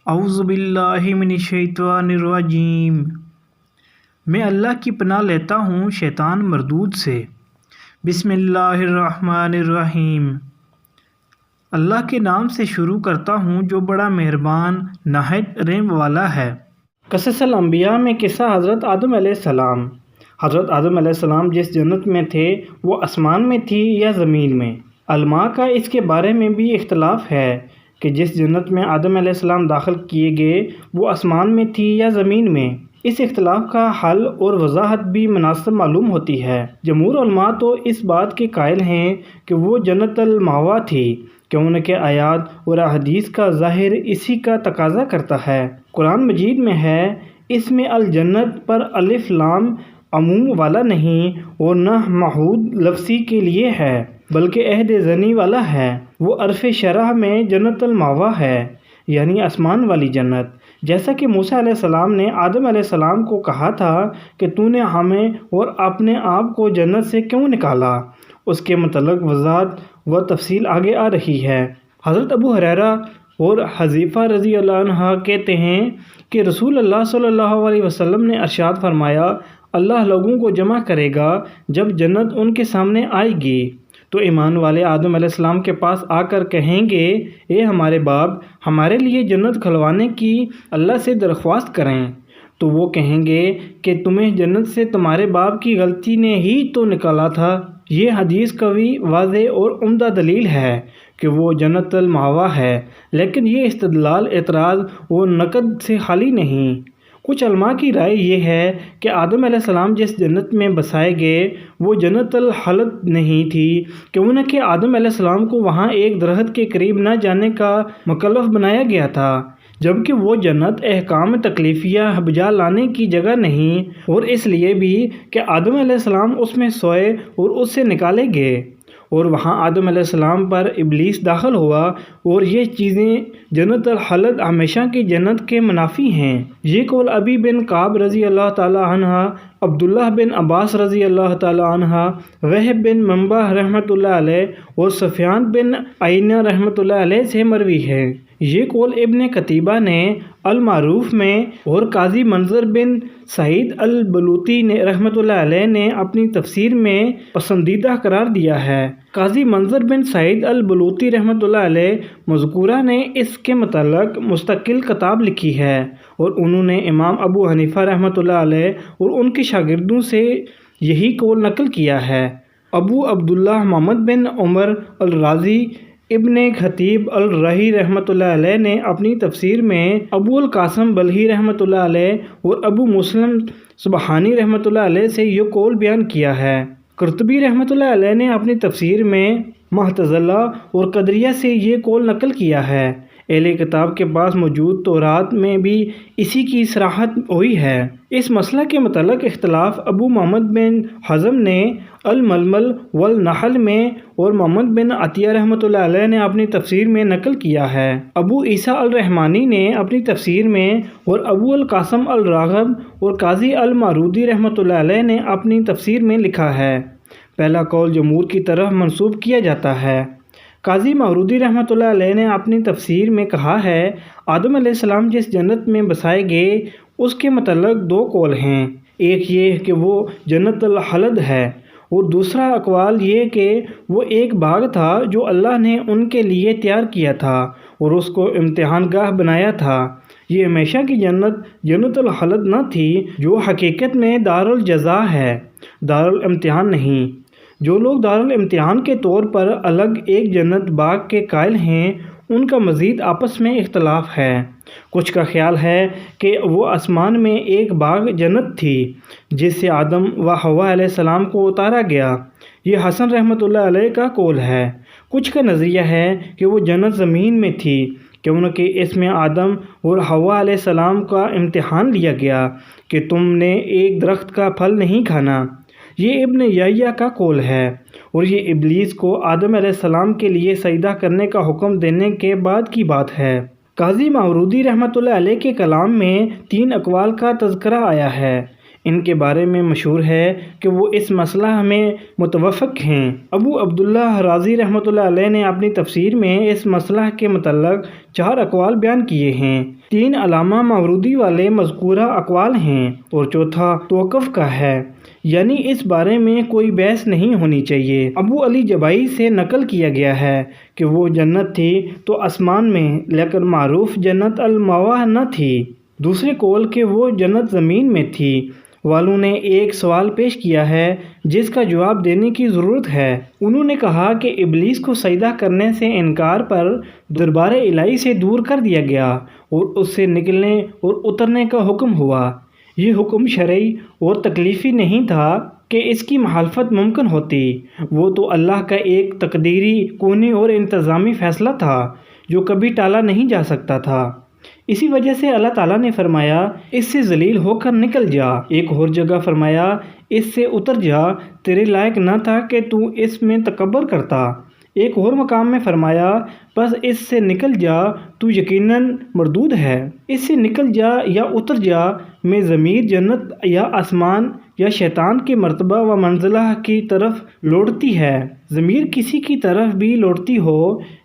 اعوذ باللہ من الشیطان الرجیم۔ میں اللہ کی پناہ لیتا ہوں شیطان مردود سے۔ بسم اللہ الرحمن الرحیم۔ اللہ کے نام سے شروع کرتا ہوں جو بڑا مہربان نہایت رحم والا ہے۔ قصص الانبیاء میں قصہ حضرت آدم علیہ السلام۔ حضرت آدم علیہ السلام جس جنت میں تھے وہ آسمان میں تھی یا زمین میں؟ علماء کا اس کے بارے میں بھی اختلاف ہے کہ جس جنت میں آدم علیہ السلام داخل کیے گئے وہ آسمان میں تھی یا زمین میں۔ اس اختلاف کا حل اور وضاحت بھی مناسب معلوم ہوتی ہے۔ جمہور علماء تو اس بات کے قائل ہیں کہ وہ جنت المأویٰ تھی، کیونکہ آیات اور احادیث کا ظاہر اسی کا تقاضا کرتا ہے۔ قرآن مجید میں ہے، اس میں الجنت پر الف لام عموم والا نہیں اور نہ معہود لفظی کے لیے ہے بلکہ عہد زنی والا ہے۔ وہ عرف شرح میں جنت المأویٰ ہے، یعنی آسمان والی جنت۔ جیسا کہ موسیٰ علیہ السلام نے آدم علیہ السلام کو کہا تھا کہ تو نے ہمیں اور اپنے آپ کو جنت سے کیوں نکالا، اس کے متعلق وضاحت و تفصیل آگے آ رہی ہے۔ حضرت ابو ہریرہ اور حذیفہ رضی اللہ عنہ کہتے ہیں کہ رسول اللہ صلی اللہ علیہ وسلم نے ارشاد فرمایا، اللہ لوگوں کو جمع کرے گا جب جنت ان کے سامنے آئے گی تو ایمان والے آدم علیہ السلام کے پاس آ کر کہیں گے، اے ہمارے باپ، ہمارے لیے جنت کھلوانے کی اللہ سے درخواست کریں۔ تو وہ کہیں گے کہ تمہیں جنت سے تمہارے باپ کی غلطی نے ہی تو نکالا تھا۔ یہ حدیث قوی، واضح اور عمدہ دلیل ہے کہ وہ جنت المأویٰ ہے، لیکن یہ استدلال اعتراض و نقد سے خالی نہیں۔ کچھ علماء کی رائے یہ ہے کہ آدم علیہ السلام جس جنت میں بسائے گئے وہ جنت الخلد نہیں تھی، کیونکہ آدم علیہ السلام کو وہاں ایک درخت کے قریب نہ جانے کا مکلف بنایا گیا تھا، جبکہ وہ جنت احکام تکلیفیہ بجا لانے کی جگہ نہیں، اور اس لیے بھی کہ آدم علیہ السلام اس میں سوئے اور اس سے نکالے گئے اور وہاں آدم علیہ السلام پر ابلیس داخل ہوا، اور یہ چیزیں جنت الخلد ہمیشہ کی جنت کے منافی ہیں۔ یہ قول ابی بن کعب رضی اللہ تعالی عنہ، عبداللہ بن عباس رضی اللہ تعالی عنہ، وہب بن منبع رحمۃ اللہ علیہ اور سفیان بن عیینہ رحمۃ اللہ علیہ سے مروی ہے۔ یہ قول ابن قتیبہ نے المعروف میں اور قاضی منظر بن سعید البلوطی نے رحمۃ اللہ علیہ نے اپنی تفسیر میں پسندیدہ قرار دیا ہے۔ قاضی منظر بن سعید البلوطی رحمۃ اللہ علیہ مذکورہ نے اس کے متعلق مستقل کتاب لکھی ہے، اور انہوں نے امام ابو حنیفہ رحمۃ اللہ علیہ اور ان کے شاگردوں سے یہی قول نقل کیا ہے۔ ابو عبداللہ محمد بن عمر الرازی ابن خطیب الرحی رحمۃ اللہ علیہ نے اپنی تفسیر میں ابو القاسم بلخی رحمۃ اللہ علیہ اور ابو مسلم سبحانی رحمۃ اللہ علیہ سے یہ قول بیان کیا ہے۔ قرطبی رحمۃ اللہ علیہ نے اپنی تفسیر میں معتزلہ اور قدریہ سے یہ قول نقل کیا ہے۔ اہل کتاب کے پاس موجود تورات میں بھی اسی کی صراحت ہوئی ہے۔ اس مسئلہ کے متعلق اختلاف ابو محمد بن حزم نے الململ والنحل میں اور محمد بن عطیہ رحمۃ اللہ علیہ نے اپنی تفسیر میں نقل کیا ہے۔ ابو عیسیٰ الرحمانی نے اپنی تفسیر میں اور ابو القاسم الراغب اور قاضی المعروضی رحمۃ اللہ علیہ نے اپنی تفسیر میں لکھا ہے۔ پہلا قول جمہور کی طرف منسوب کیا جاتا ہے۔ قاضی معروضی رحمۃ اللہ علیہ نے اپنی تفسیر میں کہا ہے، آدم علیہ السلام جس جنت میں بسائے گئے اس کے متعلق دو قول ہیں، ایک یہ کہ وہ جنت الخلد ہے اور دوسرا اقوال یہ کہ وہ ایک باغ تھا جو اللہ نے ان کے لیے تیار کیا تھا اور اس کو امتحان گاہ بنایا تھا۔ یہ ہمیشہ کی جنت جنت الخلد نہ تھی جو حقیقت میں دار الجزا ہے، دار الامتحان نہیں۔ جو لوگ دار الامتحان کے طور پر الگ ایک جنت باغ کے قائل ہیں ان کا مزید آپس میں اختلاف ہے۔ کچھ کا خیال ہے کہ وہ آسمان میں ایک باغ جنت تھی جس سے آدم و حوا علیہ السلام کو اتارا گیا، یہ حسن رحمۃ اللہ علیہ کا قول ہے۔ کچھ کا نظریہ ہے کہ وہ جنت زمین میں تھی، کیونکہ اس میں آدم اور حوا علیہ السلام کا امتحان لیا گیا کہ تم نے ایک درخت کا پھل نہیں کھانا، یہ ابن یحییٰ کا قول ہے، اور یہ ابلیس کو آدم علیہ السلام کے لیے سجدہ کرنے کا حکم دینے کے بعد کی بات ہے۔ قاضی معروضی رحمۃ اللہ علیہ کے کلام میں 3 اقوال کا تذکرہ آیا ہے۔ ان کے بارے میں مشہور ہے کہ وہ اس مسئلہ میں متفق ہیں۔ ابو عبداللہ رازی رحمۃ اللہ علیہ نے اپنی تفسیر میں اس مسئلہ کے متعلق 4 اقوال بیان کیے ہیں۔ 3 علامہ مورودی والے مذکورہ اقوال ہیں اور چوتھا توقف کا ہے، یعنی اس بارے میں کوئی بحث نہیں ہونی چاہیے۔ ابو علی جبائی سے نقل کیا گیا ہے کہ وہ جنت تھی تو آسمان میں، لیکن معروف جنت المأویٰ نہ تھی۔ دوسرے قول کہ وہ جنت زمین میں تھی والوں نے ایک سوال پیش کیا ہے جس کا جواب دینے کی ضرورت ہے۔ انہوں نے کہا کہ ابلیس کو سجدہ کرنے سے انکار پر دربار الہی سے دور کر دیا گیا اور اس سے نکلنے اور اترنے کا حکم ہوا۔ یہ حکم شرعی اور تکلیفی نہیں تھا کہ اس کی مخالفت ممکن ہوتی، وہ تو اللہ کا ایک تقدیری، کونی اور انتظامی فیصلہ تھا جو کبھی ٹالا نہیں جا سکتا تھا۔ اسی وجہ سے اللہ تعالیٰ نے فرمایا اس سے ذلیل ہو کر نکل جا۔ ایک اور جگہ فرمایا اس سے اتر جا، تیرے لائق نہ تھا کہ تو اس میں تکبر کرتا۔ ایک اور مقام میں فرمایا بس اس سے نکل جا، تو یقیناً مردود ہے۔ اس سے نکل جا یا اتر جا میں ضمیر جنت یا آسمان یا شیطان کے مرتبہ و منزلہ کی طرف لوٹتی ہے۔ ضمیر کسی کی طرف بھی لوٹتی ہو،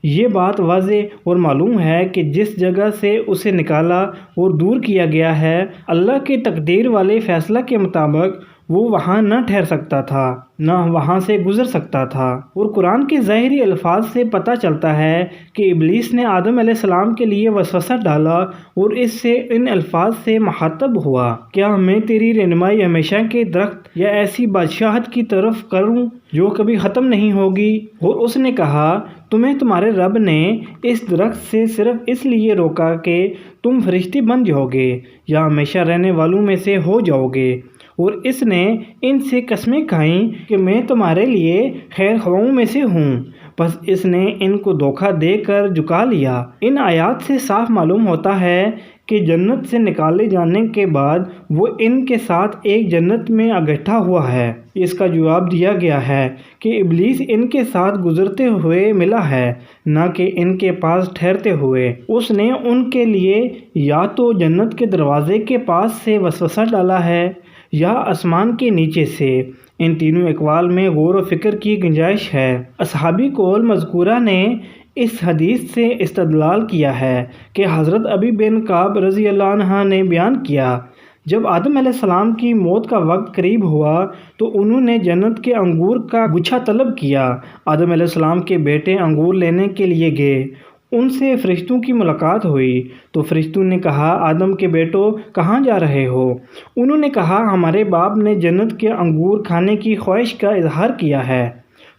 یہ بات واضح اور معلوم ہے کہ جس جگہ سے اسے نکالا اور دور کیا گیا ہے، اللہ کے تقدیر والے فیصلہ کے مطابق وہ وہاں نہ ٹھہر سکتا تھا، نہ وہاں سے گزر سکتا تھا۔ اور قرآن کے ظاہری الفاظ سے پتہ چلتا ہے کہ ابلیس نے آدم علیہ السلام کے لیے وسوسہ ڈالا اور اس سے ان الفاظ سے مخاطب ہوا، کیا میں تیری رہنمائی ہمیشہ کے درخت یا ایسی بادشاہت کی طرف کروں جو کبھی ختم نہیں ہوگی؟ اور اس نے کہا تمہیں تمہارے رب نے اس درخت سے صرف اس لیے روکا کہ تم فرشتے بن جاؤ گے یا ہمیشہ رہنے والوں میں سے ہو جاؤ گے، اور اس نے ان سے قسمیں کھائیں کہ میں تمہارے لیے خیر خواہوں میں سے ہوں، بس اس نے ان کو دھوکہ دے کر جھکا لیا۔ ان آیات سے صاف معلوم ہوتا ہے کہ جنت سے نکالے جانے کے بعد وہ ان کے ساتھ ایک جنت میں اکٹھا ہوا ہے۔ اس کا جواب دیا گیا ہے کہ ابلیس ان کے ساتھ گزرتے ہوئے ملا ہے، نہ کہ ان کے پاس ٹھہرتے ہوئے۔ اس نے ان کے لیے یا تو جنت کے دروازے کے پاس سے وسوسہ ڈالا ہے یا آسمان کے نیچے سے۔ ان تینوں اقوال میں غور و فکر کی گنجائش ہے۔ اصحابی قول مذکورہ نے اس حدیث سے استدلال کیا ہے کہ حضرت ابی بن کعب رضی اللہ عنہ نے بیان کیا، جب آدم علیہ السلام کی موت کا وقت قریب ہوا تو انہوں نے جنت کے انگور کا گچھا طلب کیا۔ آدم علیہ السلام کے بیٹے انگور لینے کے لیے گئے، ان سے فرشتوں کی ملاقات ہوئی تو فرشتوں نے کہا آدم کے بیٹوں کہاں جا رہے ہو؟ انہوں نے کہا ہمارے باپ نے جنت کے انگور کھانے کی خواہش کا اظہار کیا ہے۔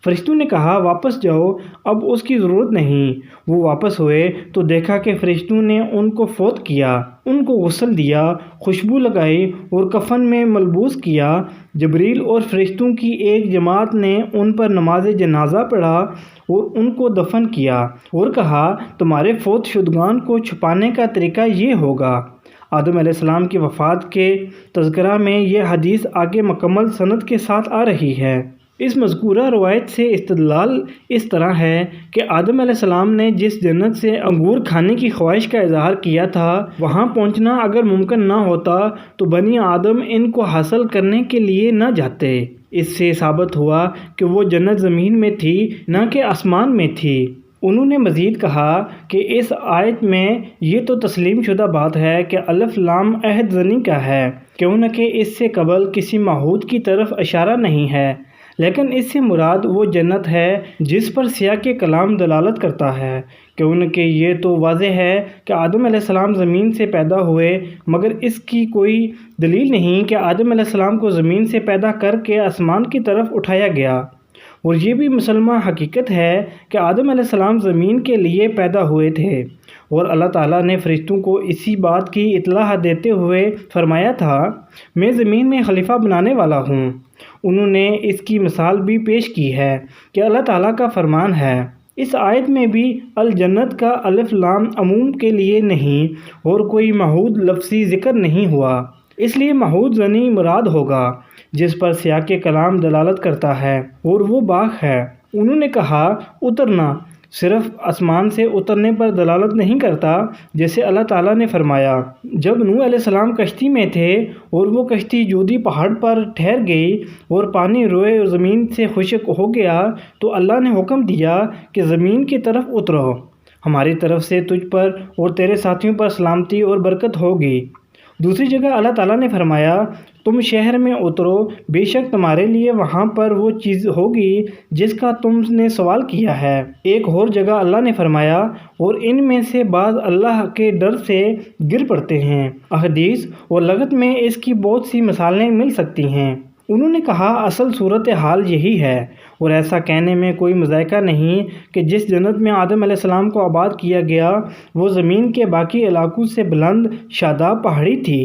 فرشتوں نے کہا واپس جاؤ، اب اس کی ضرورت نہیں۔ وہ واپس ہوئے تو دیکھا کہ فرشتوں نے ان کو فوت کیا، ان کو غسل دیا، خوشبو لگائی اور کفن میں ملبوس کیا۔ جبریل اور فرشتوں کی ایک جماعت نے ان پر نماز جنازہ پڑھا اور ان کو دفن کیا اور کہا تمہارے فوت شدگان کو چھپانے کا طریقہ یہ ہوگا۔ آدم علیہ السلام کی وفات کے تذکرہ میں یہ حدیث آگے مکمل سند کے ساتھ آ رہی ہے۔ اس مذکورہ روایت سے استدلال اس طرح ہے کہ آدم علیہ السلام نے جس جنت سے انگور کھانے کی خواہش کا اظہار کیا تھا، وہاں پہنچنا اگر ممکن نہ ہوتا تو بنی آدم ان کو حاصل کرنے کے لیے نہ جاتے۔ اس سے ثابت ہوا کہ وہ جنت زمین میں تھی، نہ کہ آسمان میں تھی۔ انہوں نے مزید کہا کہ اس آیت میں یہ تو تسلیم شدہ بات ہے کہ الف لام عہد زنی کا ہے، کیونکہ اس سے قبل کسی معہود کی طرف اشارہ نہیں ہے، لیکن اس سے مراد وہ جنت ہے جس پر سیاق کلام دلالت کرتا ہے، کیونکہ یہ تو واضح ہے کہ آدم علیہ السلام زمین سے پیدا ہوئے، مگر اس کی کوئی دلیل نہیں کہ آدم علیہ السلام کو زمین سے پیدا کر کے آسمان کی طرف اٹھایا گیا۔ اور یہ بھی مسلمہ حقیقت ہے کہ آدم علیہ السلام زمین کے لیے پیدا ہوئے تھے، اور اللہ تعالیٰ نے فرشتوں کو اسی بات کی اطلاع دیتے ہوئے فرمایا تھا میں زمین میں خلیفہ بنانے والا ہوں۔ انہوں نے اس کی مثال بھی پیش کی ہے کہ اللہ تعالیٰ کا فرمان ہے۔ اس آیت میں بھی الجنت کا الف لام عموم کے لیے نہیں اور کوئی معہود لفظی ذکر نہیں ہوا، اس لیے معہود زنی مراد ہوگا جس پر سیاق کلام دلالت کرتا ہے، اور وہ باغ ہے۔ انہوں نے کہا اترنا صرف آسمان سے اترنے پر دلالت نہیں کرتا، جیسے اللہ تعالیٰ نے فرمایا جب نوح علیہ السلام کشتی میں تھے اور وہ کشتی جودی پہاڑ پر ٹھہر گئی اور پانی روئے اور زمین سے خشک ہو گیا تو اللہ نے حکم دیا کہ زمین کی طرف اترو۔ ہماری طرف سے تجھ پر اور تیرے ساتھیوں پر سلامتی اور برکت ہوگی۔ دوسری جگہ اللہ تعالیٰ نے فرمایا تم شہر میں اترو، بے شک تمہارے لیے وہاں پر وہ چیز ہوگی جس کا تم نے سوال کیا ہے۔ ایک اور جگہ اللہ نے فرمایا اور ان میں سے بعض اللہ کے ڈر سے گر پڑتے ہیں۔ احادیث اور لغت میں اس کی بہت سی مثالیں مل سکتی ہیں۔ انہوں نے کہا اصل صورتحال یہی ہے اور ایسا کہنے میں کوئی مذائقہ نہیں کہ جس جنت میں آدم علیہ السلام کو آباد کیا گیا وہ زمین کے باقی علاقوں سے بلند شاداب پہاڑی تھی۔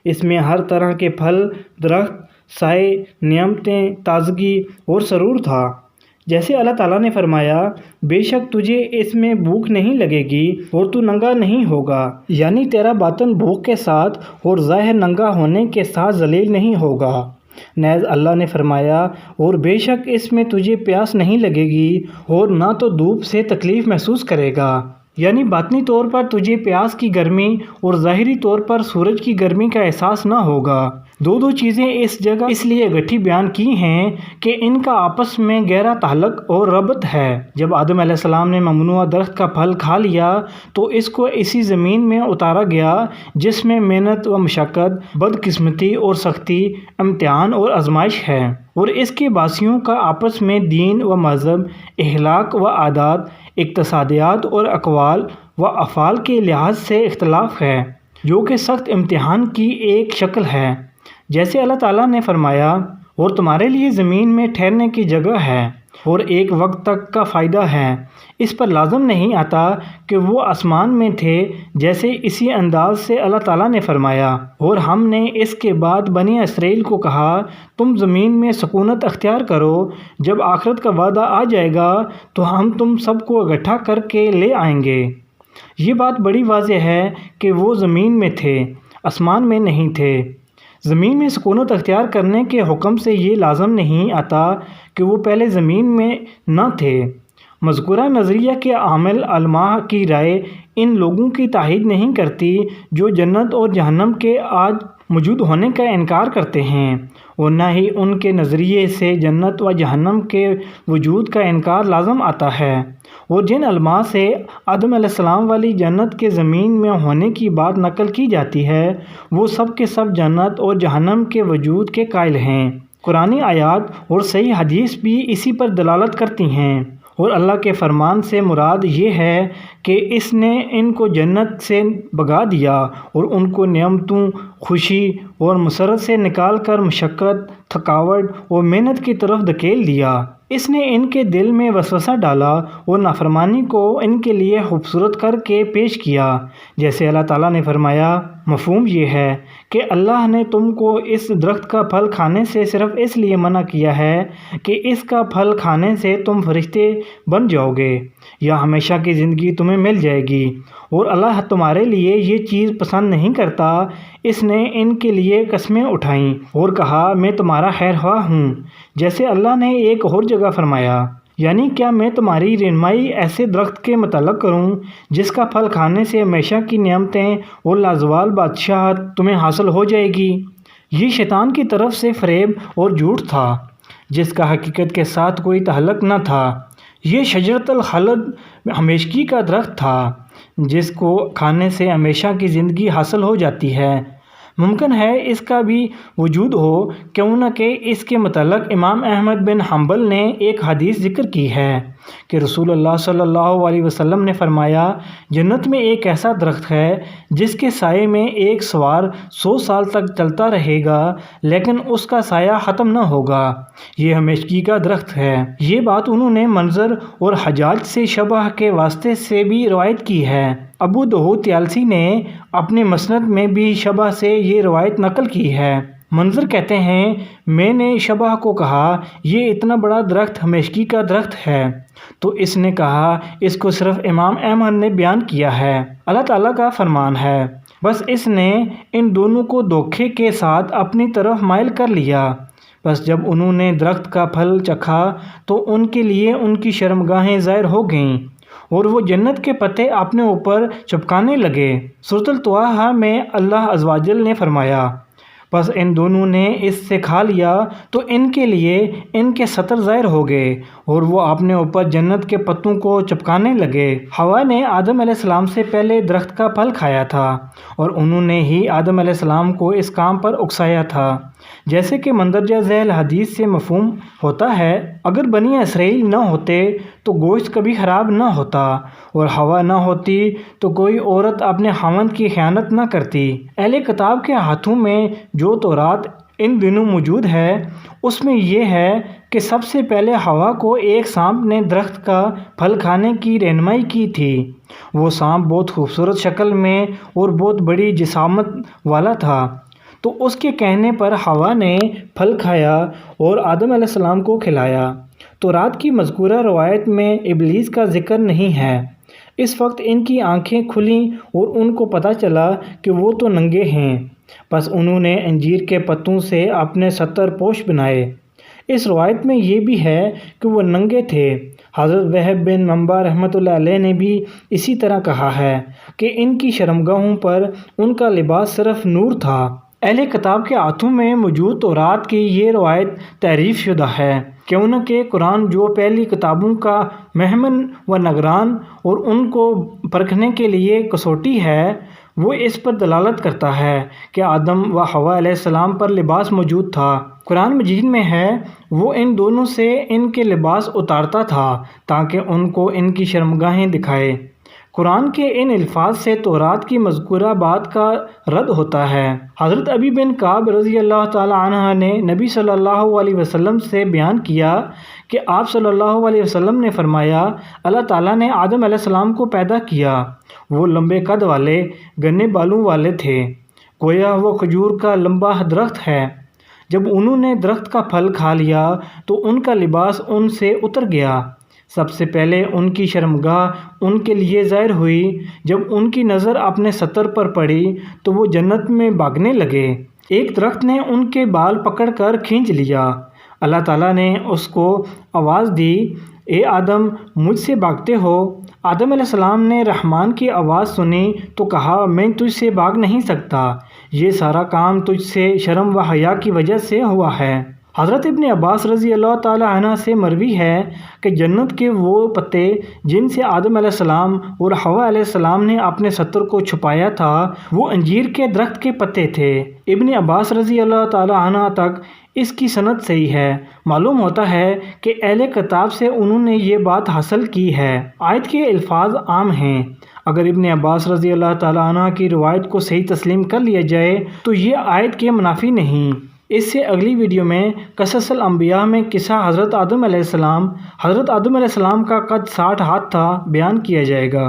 اس میں ہر طرح کے پھل، درخت، سائے، نعمتیں، تازگی اور سرور تھا۔ جیسے اللہ تعالیٰ نے فرمایا بے شک تجھے اس میں بھوک نہیں لگے گی اور تو ننگا نہیں ہوگا، یعنی تیرا باطن بھوک کے ساتھ اور ظاہر ننگا ہونے کے ساتھ ذلیل نہیں ہوگا۔ نیز اللہ نے فرمایا اور بے شک اس میں تجھے پیاس نہیں لگے گی اور نہ تو دھوپ سے تکلیف محسوس کرے گا، یعنی باطنی طور پر تجھے پیاس کی گرمی اور ظاہری طور پر سورج کی گرمی کا احساس نہ ہوگا۔ دو چیزیں اس جگہ اس لیے اکٹھی بیان کی ہیں کہ ان کا آپس میں گہرا تعلق اور ربط ہے۔ جب آدم علیہ السلام نے ممنوعہ درخت کا پھل کھا لیا تو اس کو اسی زمین میں اتارا گیا جس میں محنت و مشقت، بدقسمتی اور سختی، امتحان اور آزمائش ہے، اور اس کے باسیوں کا آپس میں دین و مذہب، اخلاق و عادات، اقتصادیات اور اقوال و افعال کے لحاظ سے اختلاف ہے، جو کہ سخت امتحان کی ایک شکل ہے۔ جیسے اللہ تعالیٰ نے فرمایا اور تمہارے لیے زمین میں ٹھہرنے کی جگہ ہے اور ایک وقت تک کا فائدہ ہے، اس پر لازم نہیں آتا کہ وہ آسمان میں تھے، جیسے اسی انداز سے اللہ تعالیٰ نے فرمایا اور ہم نے اس کے بعد بنی اسرائیل کو کہا تم زمین میں سکونت اختیار کرو، جب آخرت کا وعدہ آ جائے گا تو ہم تم سب کو اکٹھا کر کے لے آئیں گے۔ یہ بات بڑی واضح ہے کہ وہ زمین میں تھے، آسمان میں نہیں تھے۔ زمین میں سکونت اختیار کرنے کے حکم سے یہ لازم نہیں آتا کہ وہ پہلے زمین میں نہ تھے۔ مذکورہ نظریہ کے عامل علماء کی رائے ان لوگوں کی تائید نہیں کرتی جو جنت اور جہنم کے آج موجود ہونے کا انکار کرتے ہیں، اور نہ ہی ان کے نظریے سے جنت و جہنم کے وجود کا انکار لازم آتا ہے۔ اور جن علماء سے آدم علیہ السلام والی جنت کے زمین میں ہونے کی بات نقل کی جاتی ہے وہ سب کے سب جنت اور جہنم کے وجود کے قائل ہیں۔ قرآنی آیات اور صحیح حدیث بھی اسی پر دلالت کرتی ہیں، اور اللہ کے فرمان سے مراد یہ ہے کہ اس نے ان کو جنت سے بھگا دیا اور ان کو نعمتوں، خوشی اور مسرت سے نکال کر مشقت، تھکاوٹ اور محنت کی طرف دھکیل دیا۔ اس نے ان کے دل میں وسوسہ ڈالا اور نافرمانی کو ان کے لیے خوبصورت کر کے پیش کیا۔ جیسے اللہ تعالیٰ نے فرمایا مفہوم یہ ہے کہ اللہ نے تم کو اس درخت کا پھل کھانے سے صرف اس لیے منع کیا ہے کہ اس کا پھل کھانے سے تم فرشتے بن جاؤ گے یا ہمیشہ کی زندگی تمہیں مل جائے گی، اور اللہ تمہارے لیے یہ چیز پسند نہیں کرتا۔ اس نے ان کے لیے قسمیں اٹھائیں اور کہا میں تمہارا خیر خواہ ہوں۔ جیسے اللہ نے ایک اور جگہ فرمایا یعنی کیا میں تمہاری رہنمائی ایسے درخت کے متعلق کروں جس کا پھل کھانے سے ہمیشہ کی نعمتیں اور لازوال بادشاہت تمہیں حاصل ہو جائے گی۔ یہ شیطان کی طرف سے فریب اور جھوٹ تھا جس کا حقیقت کے ساتھ کوئی تعلق نہ تھا۔ یہ شجرۃ الخلد ہمیشگی کا درخت تھا جس کو کھانے سے ہمیشہ کی زندگی حاصل ہو جاتی ہے۔ ممکن ہے اس کا بھی وجود ہو، کیوں نہ کہ اس کے متعلق امام احمد بن حنبل نے ایک حدیث ذکر کی ہے کہ رسول اللہ صلی اللہ علیہ وسلم نے فرمایا جنت میں ایک ایسا درخت ہے جس کے سائے میں ایک سوار 100 سال تک چلتا رہے گا لیکن اس کا سایہ ختم نہ ہوگا، یہ ہمیشگی کا درخت ہے۔ یہ بات انہوں نے منظر اور حجاج سے شبہ کے واسطے سے بھی روایت کی ہے۔ ابو داؤد طیالسی نے اپنے مسند میں بھی شبہ سے یہ روایت نقل کی ہے۔ منظر کہتے ہیں میں نے شبہ کو کہا یہ اتنا بڑا درخت ہمیشگی کا درخت ہے، تو اس نے کہا اس کو صرف امام احمد نے بیان کیا ہے، اللہ تعالیٰ کا فرمان ہے۔ بس اس نے ان دونوں کو دھوکے کے ساتھ اپنی طرف مائل کر لیا۔ بس جب انہوں نے درخت کا پھل چکھا تو ان کے لیے ان کی شرمگاہیں ظاہر ہو گئیں اور وہ جنت کے پتے اپنے اوپر چپکانے لگے۔ سورۃ الطٰہٰ میں اللہ عز و جل نے فرمایا بس ان دونوں نے اس سے کھا لیا تو ان کے لیے ان کے سطر ظاہر ہو گئے اور وہ اپنے اوپر جنت کے پتوں کو چپکانے لگے۔ حوا نے آدم علیہ السلام سے پہلے درخت کا پھل کھایا تھا اور انہوں نے ہی آدم علیہ السلام کو اس کام پر اکسایا تھا۔ جیسے کہ مندرجہ ذیل حدیث سے مفہوم ہوتا ہے، اگر بنی اسرائیل نہ ہوتے تو گوشت کبھی خراب نہ ہوتا، اور حوا نہ ہوتی تو کوئی عورت اپنے خاوند کی خیانت نہ کرتی۔ اہل کتاب کے ہاتھوں میں جو تورات ان دنوں موجود ہے، اس میں یہ ہے کہ سب سے پہلے حوا کو ایک سانپ نے درخت کا پھل کھانے کی رہنمائی کی تھی۔ وہ سانپ بہت خوبصورت شکل میں اور بہت بڑی جسامت والا تھا، تو اس کے کہنے پر حوا نے پھل کھایا اور آدم علیہ السلام کو کھلایا۔ تورات کی مذکورہ روایت میں ابلیس کا ذکر نہیں ہے۔ اس وقت ان کی آنکھیں کھلیں اور ان کو پتہ چلا کہ وہ تو ننگے ہیں، بس انہوں نے انجیر کے پتوں سے اپنے ستر پوش بنائے۔ اس روایت میں یہ بھی ہے کہ وہ ننگے تھے۔ حضرت وہب بن منبع رحمۃ اللہ علیہ نے بھی اسی طرح کہا ہے کہ ان کی شرمگاہوں پر ان کا لباس صرف نور تھا۔ اہل کتاب کے ہاتھوں میں موجود تورات کی یہ روایت تحریف شدہ ہے، کیونکہ قرآن جو پہلی کتابوں کا مہمن و نگران اور ان کو پرکھنے کے لیے کسوٹی ہے، وہ اس پر دلالت کرتا ہے کہ آدم و حوا علیہ السلام پر لباس موجود تھا۔ قرآن مجید میں ہے، وہ ان دونوں سے ان کے لباس اتارتا تھا تاکہ ان کو ان کی شرمگاہیں دکھائے۔ قرآن کے ان الفاظ سے تورات کی مذکورہ بات کا رد ہوتا ہے۔ حضرت ابی بن کعب رضی اللہ تعالی عنہ نے نبی صلی اللہ علیہ وسلم سے بیان کیا کہ آپ صلی اللہ علیہ وسلم نے فرمایا، اللہ تعالیٰ نے آدم علیہ السلام کو پیدا کیا، وہ لمبے قد والے گھنے بالوں والے تھے، گویا وہ کھجور کا لمبا درخت ہے۔ جب انہوں نے درخت کا پھل کھا لیا تو ان کا لباس ان سے اتر گیا۔ سب سے پہلے ان کی شرمگاہ ان کے لیے ظاہر ہوئی۔ جب ان کی نظر اپنے ستر پر پڑی تو وہ جنت میں بھاگنے لگے۔ ایک درخت نے ان کے بال پکڑ کر کھینچ لیا۔ اللہ تعالیٰ نے اس کو آواز دی، اے آدم، مجھ سے بھاگتے ہو؟ آدم علیہ السلام نے رحمان کی آواز سنی تو کہا، میں تجھ سے بھاگ نہیں سکتا، یہ سارا کام تجھ سے شرم و حیا کی وجہ سے ہوا ہے۔ حضرت ابن عباس رضی اللہ تعالی عنہ سے مروی ہے کہ جنت کے وہ پتے جن سے آدم علیہ السلام اور حوا علیہ السلام نے اپنے ستر کو چھپایا تھا، وہ انجیر کے درخت کے پتے تھے۔ ابن عباس رضی اللہ تعالی عنہ تک اس کی سند صحیح ہے۔ معلوم ہوتا ہے کہ اہل کتاب سے انہوں نے یہ بات حاصل کی ہے۔ آیت کے الفاظ عام ہیں۔ اگر ابن عباس رضی اللہ تعالی عنہ کی روایت کو صحیح تسلیم کر لیا جائے تو یہ آیت کے منافی نہیں۔ اس سے اگلی ویڈیو میں قصص الانبیاء میں قصہ حضرت آدم علیہ السلام کا قد 60 ہاتھ تھا بیان کیا جائے گا۔